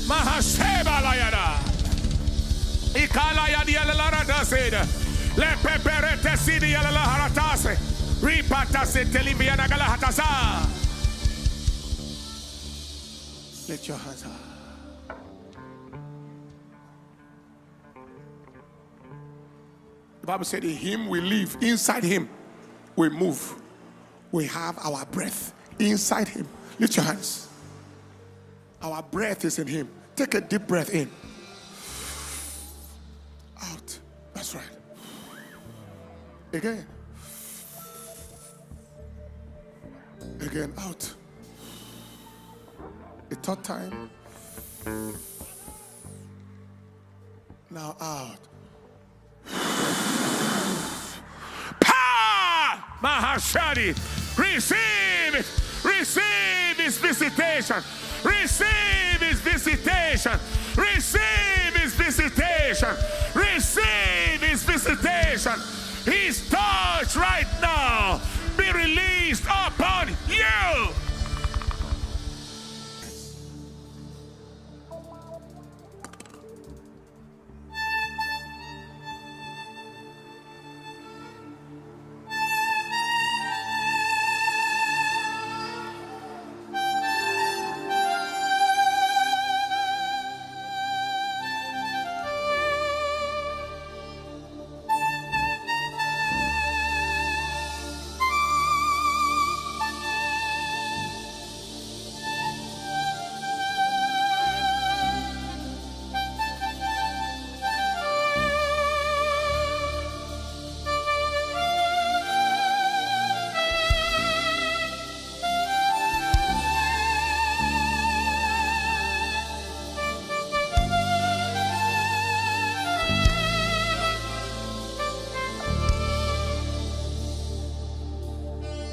Mahasheba layada. Ikala yadia la radaseda. Le peperete sidi la haratase. Ripata se teliviana galahataza. Let your hands up. The Bible said in him we live, inside him we move. We have our breath inside him. Lift your hands. Our breath is in him. Take a deep breath in. Out. That's right. Again. Again, out. A third time. Now out. Power! Mahashadi. Receive it. Receive his visitation. Receive his visitation. Receive his visitation. Receive his visitation. His touch right now be released upon you.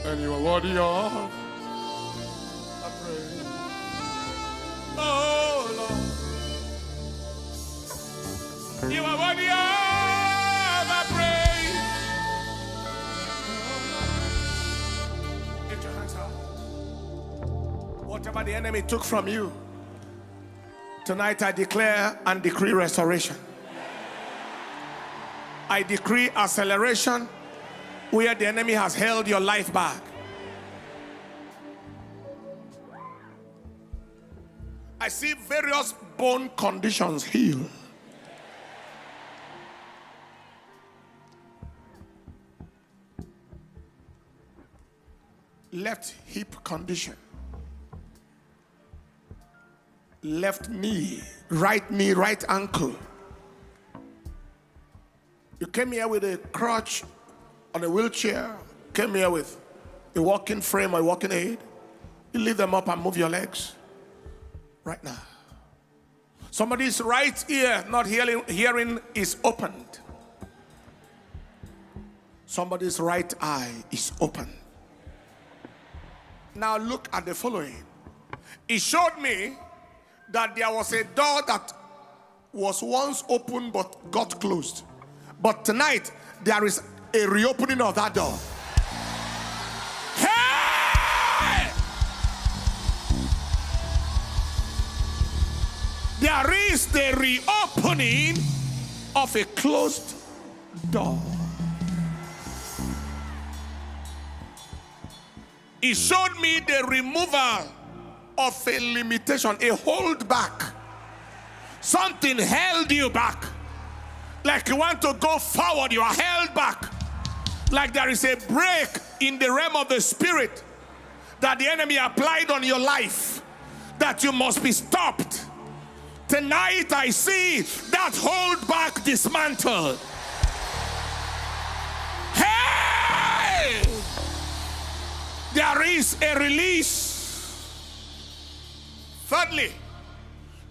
And you are worthy of a praise. Oh Lord, you are worthy of a praise. Get your hands out. Whatever the enemy took from you, tonight I declare and decree restoration. I decree acceleration where the enemy has held your life back. I see various bone conditions healed. Left hip condition. Left knee, right ankle. You came here with a crutch on a wheelchair, came here with a walking frame or a walking aid. You lift them up and move your legs right now. Somebody's right ear, not hearing is opened. Somebody's right eye is open. Now look at the following. It showed me that there was a door that was once open but got closed. But tonight, there is a reopening of that door. Hey! There is the reopening of a closed door. It showed me the removal of a limitation, a hold back. Something held you back. Like you want to go forward, you are held back. Like there is a break in the realm of the spirit that the enemy applied on your life, that you must be stopped. Tonight I see that hold back dismantled. Hey! There is a release. Thirdly,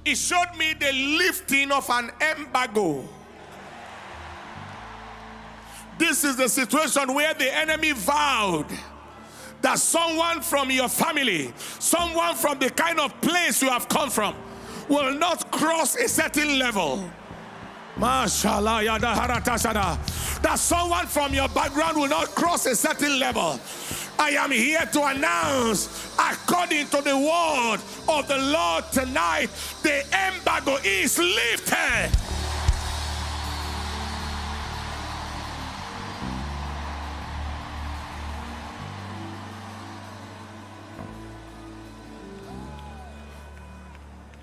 it showed me the lifting of an embargo. This is the situation where the enemy vowed that someone from your family, someone from the kind of place you have come from, will not cross a certain level. Mashallah, yada haratashada. That someone from your background will not cross a certain level. I am here to announce, according to the word of the Lord tonight, the embargo is lifted.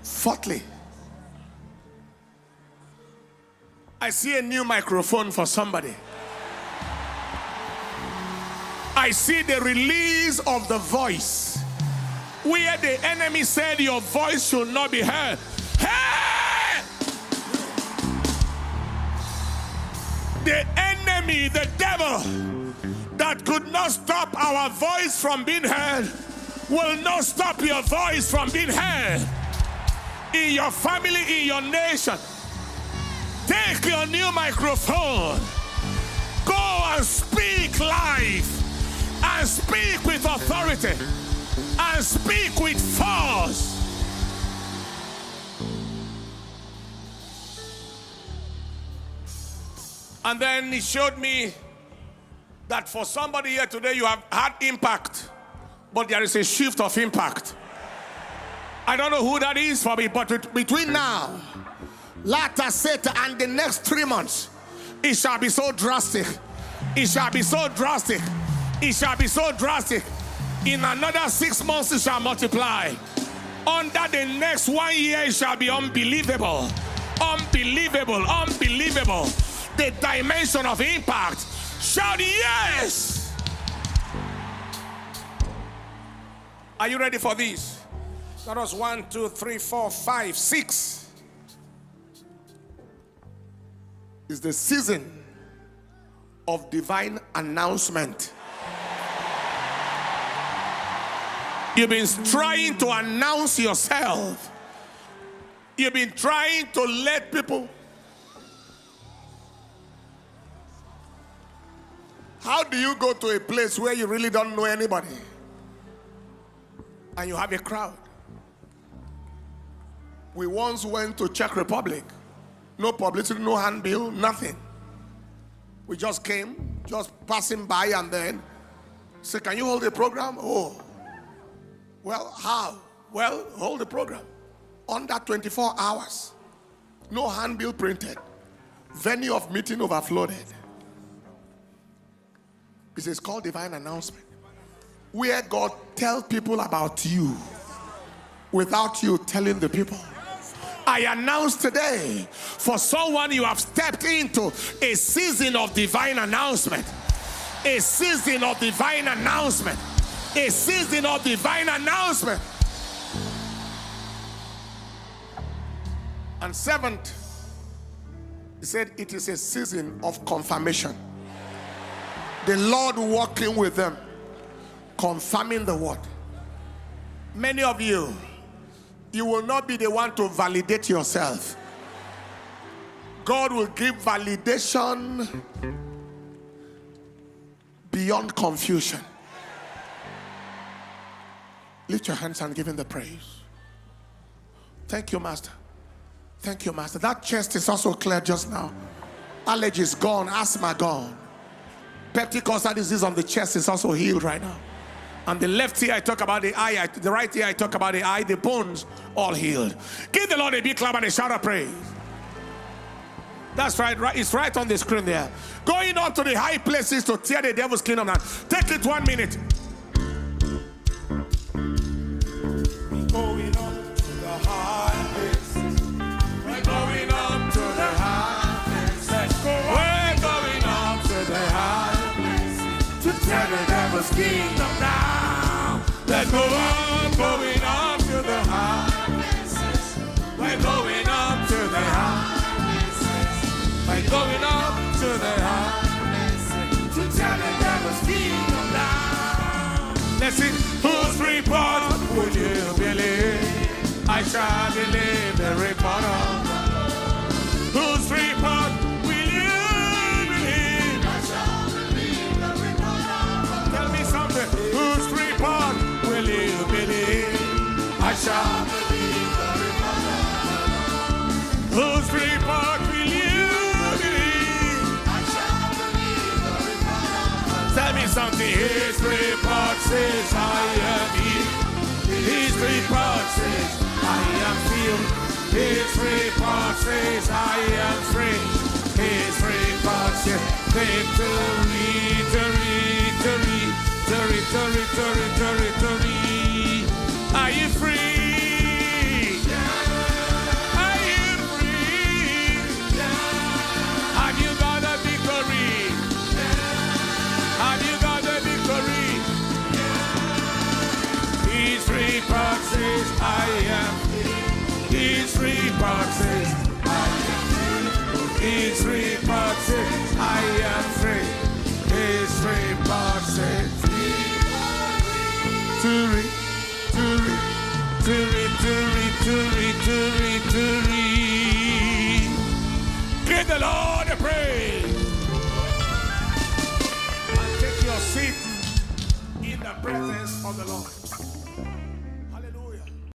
Fourthly, I see a new microphone for somebody. I see the release of the voice. Where the enemy said your voice should not be heard. Hey! The enemy, the devil, that could not stop our voice from being heard, will not stop your voice from being heard. In your family, in your nation, take your new microphone. Go and speak life. And speak with authority. And speak with force. And then he showed me that for somebody here today, you have had impact, but there is a shift of impact. I don't know who that is for me, but between now, latter set, and the next 3 months, it shall be so drastic. It shall be so drastic. It shall be so drastic. In another 6 months, it shall multiply. Under the next 1 year, it shall be unbelievable. Unbelievable. Unbelievable. The dimension of impact. Shout yes! Are you ready for this? That was 1, 2, 3, 4, 5, 6. It's the season of divine announcement. You've been trying to announce yourself. You've been trying to let people. How do you go to a place where you really don't know anybody and you have a crowd? We once went to Czech Republic. No publicity, no handbill, nothing. We just came, just passing by, and then said, can you hold the program? Oh. Well, how? Well, hold the program. Under 24 hours. No handbill printed. Venue of meeting overflowed. It is called divine announcement. Where God tells people about you without you telling the people. I announce today, for someone, you have stepped into a season of divine announcement. A season of divine announcement. A season of divine announcement. And seventh, he said it is a season of confirmation. The Lord walking with them, confirming the word. Many of you, you will not be the one to validate yourself. God will give validation beyond confusion. Lift your hands and give him the praise. Thank you, Master. Thank you, Master. That chest is also clear just now. Allergy is gone. Asthma gone. Peptic ulcer disease on the chest is also healed right now. And the left ear, I talk about the eye. The right ear, I talk about the eye. The bones, all healed. Give the Lord a big clap and a shout of praise. That's right. It's right on the screen there. Going on to the high places to tear the devil's kingdom down. Take it 1 minute. Going up to the high places. We're going up to the high places. Let's go. We're going up to the high places to tear the devil's kingdom down. Let's go on, going up to the high places. We're going up to the high places. We're going up to the high places to tear the devil's kingdom down. Let's sing. Whose report would you believe? I shall believe the report of the Lord. Whose report will you believe? I shall believe the report of the Lord. Tell me something. Whose report will you believe? I shall believe the report of the Lord. Whose report will you believe? I shall believe the report of the Lord. Tell me something. His report says I am healed. His report says I am filled. His report says I am free. His report says victory, victory, victory, victory, victory. Are you free? Are you free? Have you got a victory? Have you got a victory? His report says I am. His report says I am free. His report says I am free. His report says give the Lord a praise. And take your seat in the presence of the Lord.